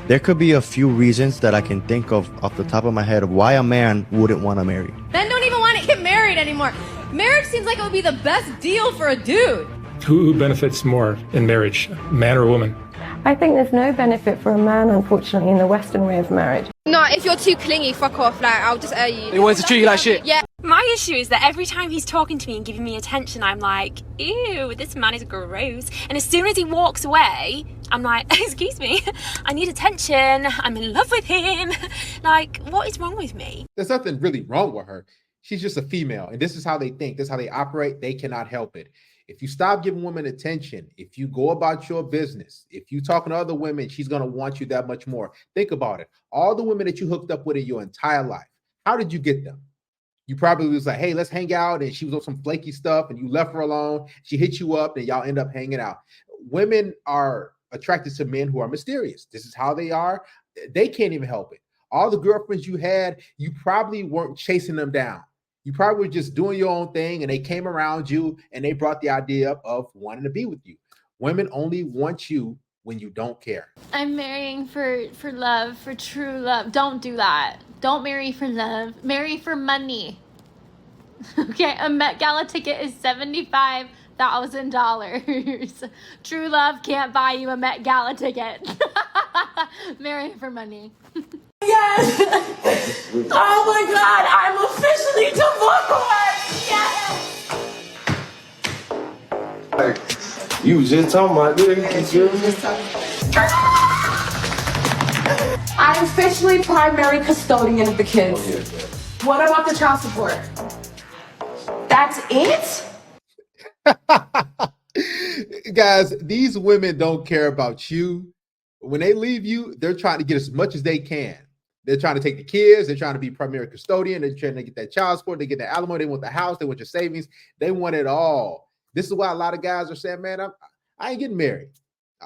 There could be a few reasons that I can think of off the top of my head of why a man wouldn't want to marry. Men don't even want to get married anymore. Marriage seems like it would be the best deal for a dude. Who benefits more in marriage, man or woman? I think there's no benefit for a man, unfortunately, in the Western way of marriage. No, if you're too clingy, fuck off. Like, I'll just air you. He wants to treat you like shit. Yeah. My issue is that every time he's talking to me and giving me attention, I'm like, ew, this man is gross. And as soon as he walks away, I'm like, excuse me, I need attention. I'm in love with him. Like, what is wrong with me? There's nothing really wrong with her. She's just a female, and this is how they think. This is how they operate. They cannot help it. If you stop giving women attention, if you go about your business, if you talking to other women, she's going to want you that much more. Think about it. All the women that you hooked up with in your entire life, how did you get them? You probably was like, hey, let's hang out. And she was on some flaky stuff and you left her alone. She hit you up and y'all end up hanging out. Women are attracted to men who are mysterious. This is how they are. They can't even help it. All the girlfriends you had, you probably weren't chasing them down. You probably were just doing your own thing and they came around you and they brought the idea up of wanting to be with you. Women only want you when you don't care. I'm marrying for love, for true love. Don't do that. Don't marry for love. Marry for money. Okay, a Met Gala ticket is $75,000. True love can't buy you a Met Gala ticket. Marry for money. Yes! Oh my God, I'm officially divorced! Yes! You was just talking about I'm officially primary custodian of the kids. What about the child support? That's it? Guys, these women don't care about you. When they leave you, they're trying to get as much as they can. They're trying to take the kids. They're trying to be primary custodian. They're trying to get that child support. They get the alimony. They want the house. They want your savings. They want it all. This is why a lot of guys are saying, man, I ain't getting married.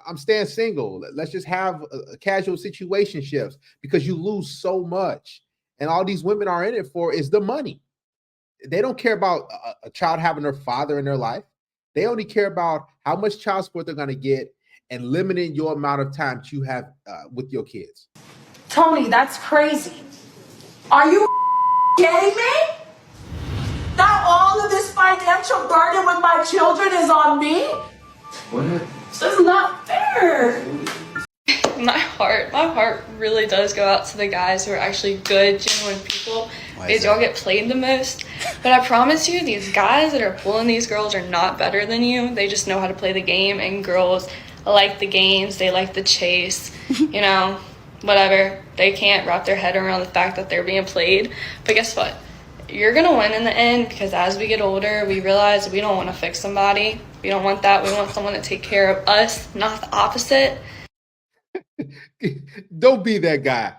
I'm staying single. Let's just have a casual situationships because you lose so much. And all these women are in it for is the money. They don't care about a child having their father in their life. They only care about how much child support they're going to get and limiting your amount of time that you have with your kids. Tony, that's crazy. Are you kidding me? Now all of this financial burden with my children is on me? What? This is not fair. My heart really does go out to the guys who are actually good, genuine people. Because y'all get played the most. But I promise you, these guys that are pulling these girls are not better than you. They just know how to play the game, and girls like the games, they like the chase, you know, whatever. They can't wrap their head around the fact that they're being played. But guess what? You're gonna win in the end, because as we get older, we realize we don't want to fix somebody. We don't want that. We want someone to take care of us, not the opposite. Don't be that guy.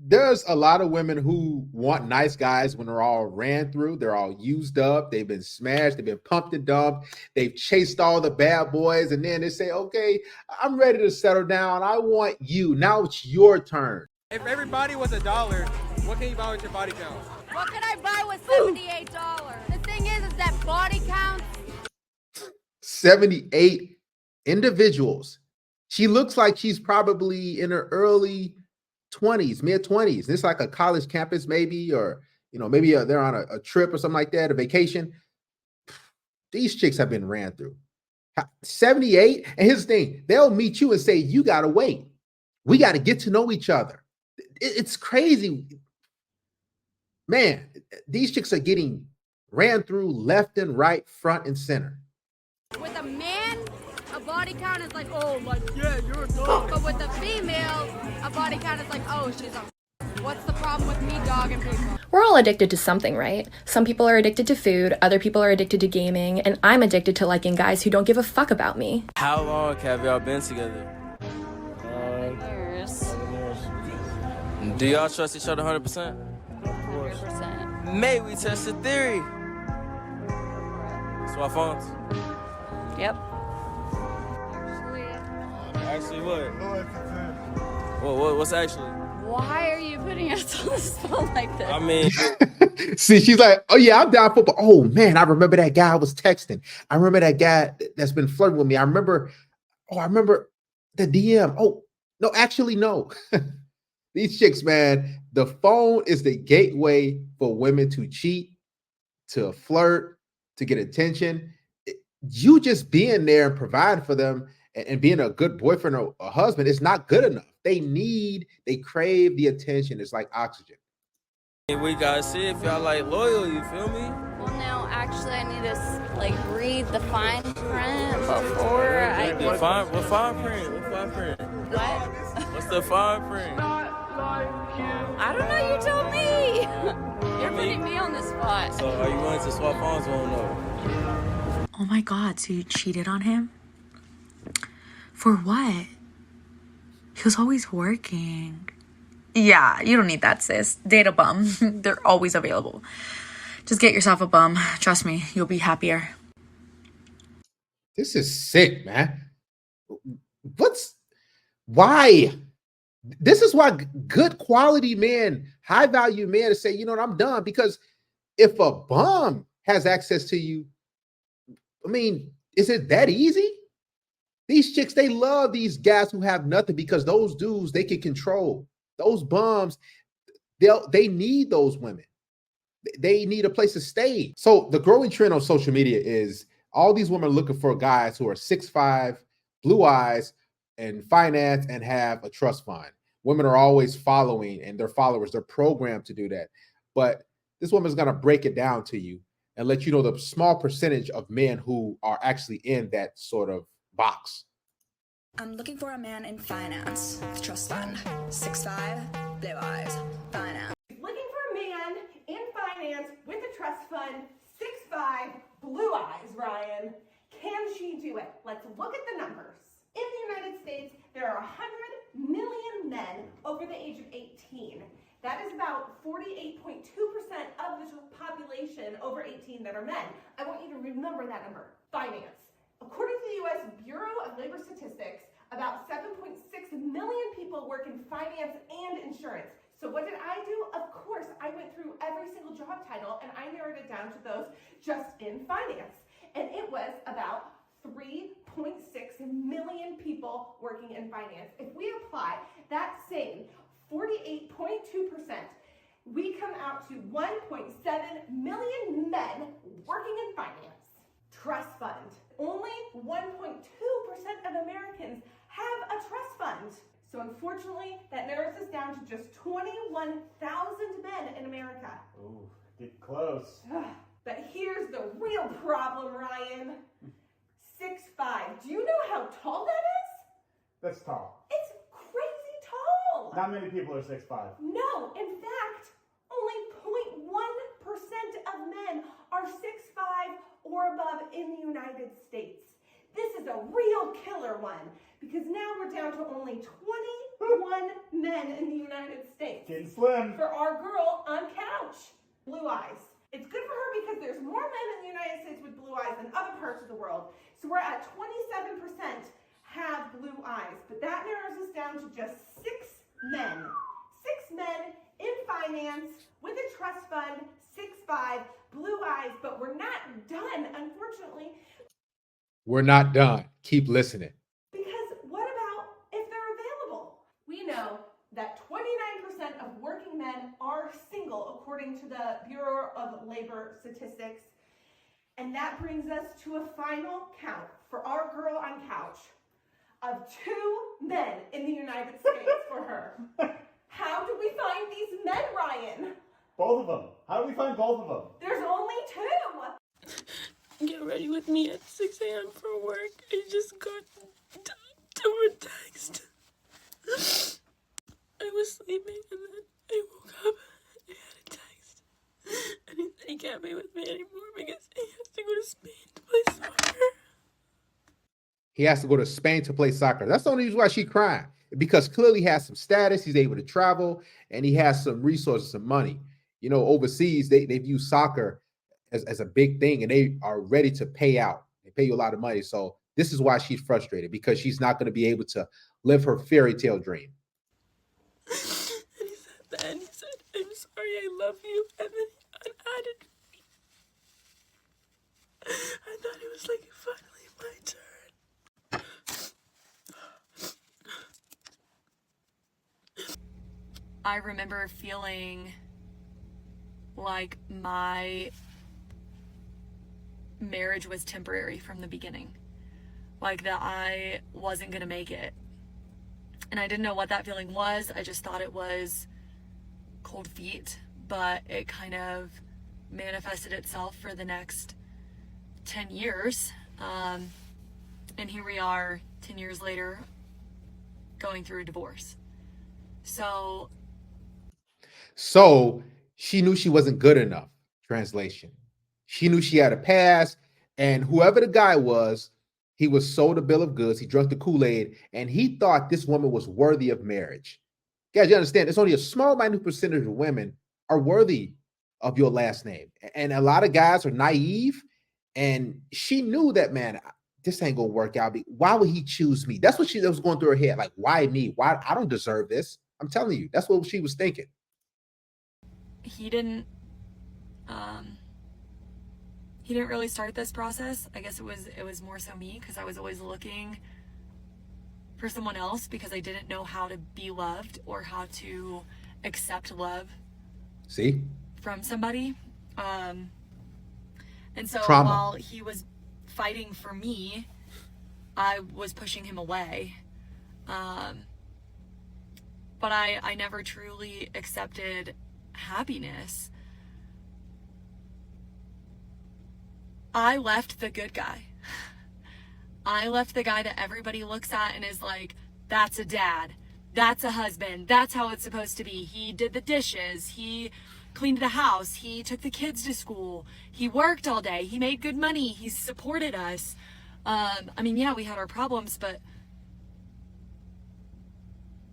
There's a lot of women who want nice guys when they're all ran through, they're all used up, they've been smashed, they've been pumped and dumped, they've chased all the bad boys, and then they say, okay, I'm ready to settle down. I want you. Now it's your turn. If everybody was $1, what can you buy with your body count? What can I buy with $78? The thing is that body counts. 78 individuals. She looks like she's probably in her early 20s, mid 20s. It's like a college campus maybe, or, you know, maybe they're on a trip or something like that, a vacation. These chicks have been ran through. 78. And here's the thing. They'll meet you and say, you got to wait. We got to get to know each other. It's crazy. Man, these chicks are getting ran through left and right, front and center. With a man, a body count is like, oh, like, yeah, you're a dog. But with a female, a body count is like, oh, she's a. What's the problem with me, dog, and people? We're all addicted to something, right? Some people are addicted to food, other people are addicted to gaming, and I'm addicted to liking guys who don't give a fuck about me. How long have y'all been together? Years. Do y'all trust each other 100%? 100%. May we test the theory? Swap phones? Yep. Actually what? What's actually? Why are you putting us on the spot like this? I mean, see, she's like, oh yeah, I'm down for, but oh man, I remember that guy I was texting. I remember that guy that's been flirting with me. I remember the DM. Oh, No, actually, no. These chicks, man, the phone is the gateway for women to cheat, to flirt, to get attention. You just being there and providing for them and being a good boyfriend or a husband is not good enough. They crave the attention. It's like oxygen. We gotta see if y'all like loyal, you feel me? Well, no, actually, I need to like read the fine print before I What get. fine print? What fine print? What? What's the fine print? I don't know. You told me. You're putting me on the spot. So are you willing to swap phones or no? Oh my God, so you cheated on him? For what? He was always working. Yeah, you don't need that, sis. Date a bum. They're always available. Just get yourself a bum. Trust me, you'll be happier. This is sick, man. Why? This is why good quality men, high value men say, you know what, I'm done. Because if a bum has access to you, I mean, is it that easy? These chicks, they love these guys who have nothing because those dudes they can control. Those bums, they need those women. They need a place to stay. So the growing trend on social media is all these women looking for guys who are 6'5", blue eyes, and finance and have a trust fund. Women are always following, and their followers, they're programmed to do that. But this woman's going to break it down to you and let you know the small percentage of men who are actually in that sort of box. I'm looking for a man in finance, trust fund, 6'5", blue eyes, finance. Looking for a man in finance with a trust fund, 6'5", blue eyes, Ryan. Can she do it? Let's look at the numbers. In the United States, there are 100 million men over the age of 18. That is about 48.2% of the population over 18 that are men. I want you to remember that number. Finance. According to the U.S. Bureau of Labor Statistics, about 7.6 million people work in finance and insurance. So what did I do? Of course, I went through every single job title and I narrowed it down to those just in finance. And it was about 3.6 million people working in finance. If we apply that same 48.2%, we come out to 1.7 million men working in finance. Trust fund. Only 1.2% of Americans have a trust fund. So unfortunately, that narrows us down to just 21,000 men in America. Ooh, get close. But here's the real problem, Ryan. 6'5". Do you know how tall that is? That's tall. It's crazy tall. Not many people are 6'5". No, in fact, only 0.1% of men are 6'5" or above in the United States. This is a real killer one because now we're down to only 21 men in the United States. Getting slim. For our girl on couch, blue eyes. It's good for her because there's more men in the United States with blue eyes than other parts of the world. So we're at 27% have blue eyes, but that narrows us down to just 6 men. 6 men in finance with a trust fund, 6'5", blue eyes, but we're not done, unfortunately. We're not done. Keep listening. Because what about if they're available? We know that 29% of working men are single, according to the Bureau of Labor Statistics. And that brings us to a final count for our girl on couch of 2 men in the United States for her. How do we find these men, Ryan? Both of them. How do we find both of them? There's only 2. Get ready with me at 6 a.m. for work. I just got to a text. I was sleeping and then I woke up and I had a text. And he said he can't be with me anymore because he has to go to Spain to play soccer. He has to go to Spain to play soccer. That's the only reason why she's crying. Because clearly he has some status, he's able to travel, and he has some resources, some money. You know, overseas, they view soccer as a big thing, and they are ready to pay out. They pay you a lot of money. So this is why she's frustrated, because she's not going to be able to live her fairy tale dream. And he said that, and he said, I'm sorry, I love you. And then he unadded me. I thought it was like finally my turn. I remember feeling like my marriage was temporary from the beginning. Like that I wasn't gonna make it. And I didn't know what that feeling was. I just thought it was cold feet, but it kind of manifested itself for the next 10 years. And here we are 10 years later going through a divorce. So she knew she wasn't good enough. Translation. She knew she had a past, and whoever the guy was, he was sold a bill of goods. He drank the Kool-Aid, and he thought this woman was worthy of marriage. Guys, you understand, it's only a small, minute percentage of women are worthy of your last name. And a lot of guys are naive, and she knew that, man, this ain't gonna work out. Why would he choose me? That's what was going through her head. Like, why me? Why? I don't deserve this. I'm telling you, that's what she was thinking. He didn't really start this process. I guess it was more so me, because I was always looking for someone else because I didn't know how to be loved or how to accept love. See? From somebody. And so Trauma. While he was fighting for me, I was pushing him away. But I never truly accepted happiness. I left the good guy. I left the guy that everybody looks at and is like, that's a dad, that's a husband, that's how it's supposed to be. He did the dishes, he cleaned the house, he took the kids to school, he worked all day, he made good money, he supported us. I mean, yeah, we had our problems, but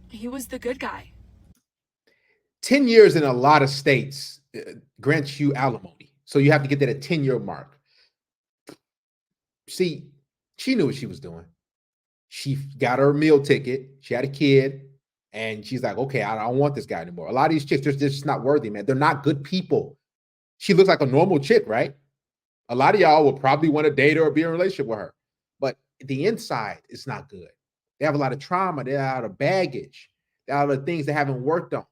he was the good guy. 10 years in a lot of states grants you alimony. So you have to get that at 10-year mark. See, she knew what she was doing. She got her meal ticket. She had a kid. And she's like, okay, I don't want this guy anymore. A lot of these chicks, they're just not worthy, man. They're not good people. She looks like a normal chick, right? A lot of y'all will probably want to date her or be in a relationship with her. But the inside is not good. They have a lot of trauma. They have a lot of baggage. They have a lot of things they haven't worked on.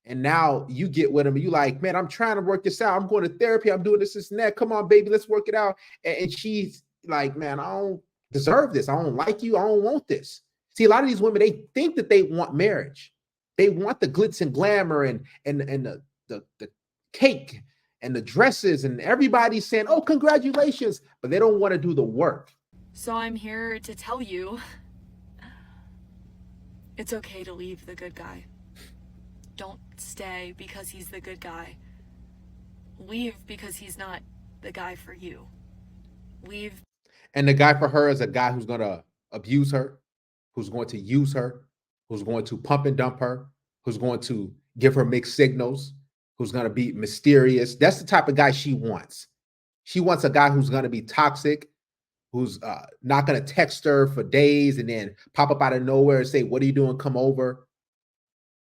And now you get with them and you like, man, I'm trying to work this out. I'm going to therapy. I'm doing this and that. Come on, baby, let's work it out. And she's like, man, I don't deserve this. I don't like you. I don't want this. See, a lot of these women, they think that they want marriage. They want the glitz and glamour and the cake and the dresses, and everybody's saying, oh, congratulations, but they don't want to do the work. So I'm here to tell you, it's okay to leave the good guy. Don't stay because he's the good guy. Leave because he's not the guy for you. Leave. And the guy for her is a guy who's going to abuse her, who's going to use her, who's going to pump and dump her, who's going to give her mixed signals, who's going to be mysterious. That's the type of guy she wants. She wants a guy who's going to be toxic, who's not going to text her for days and then pop up out of nowhere and say, what are you doing? Come over.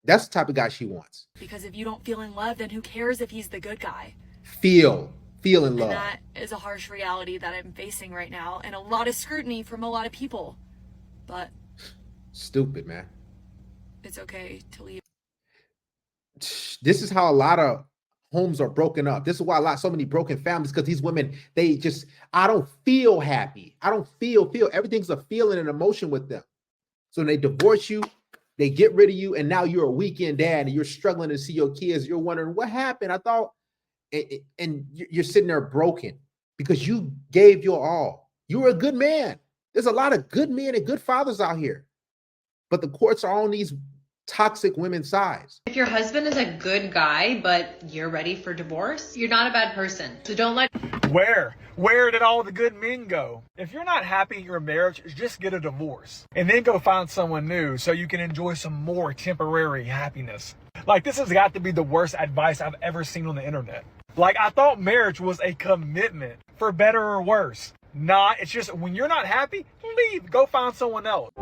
That's the type of guy she wants. Because if you don't feel in love, then who cares if he's the good guy? Feel in love. And that is a harsh reality that I'm facing right now, and a lot of scrutiny from a lot of people. But stupid, man. It's okay to leave. This is how a lot of homes are broken up. This is why so many broken families, because these women, I don't feel happy. I don't feel. Everything's a feeling and emotion with them. So when they divorce you, they get rid of you, and now you're a weekend dad and you're struggling to see your kids. You're wondering, what happened? I thought, and you're sitting there broken because you gave your all. You were a good man. There's a lot of good men and good fathers out here, but the courts are on these toxic women's sides. If your husband is a good guy, but you're ready for divorce, you're not a bad person. So don't let... Where did all the good men go? If you're not happy in your marriage, just get a divorce and then go find someone new so you can enjoy some more temporary happiness. Like, this has got to be the worst advice I've ever seen on the internet. Like, I thought marriage was a commitment for better or worse. Nah, it's just when you're not happy, leave, go find someone else.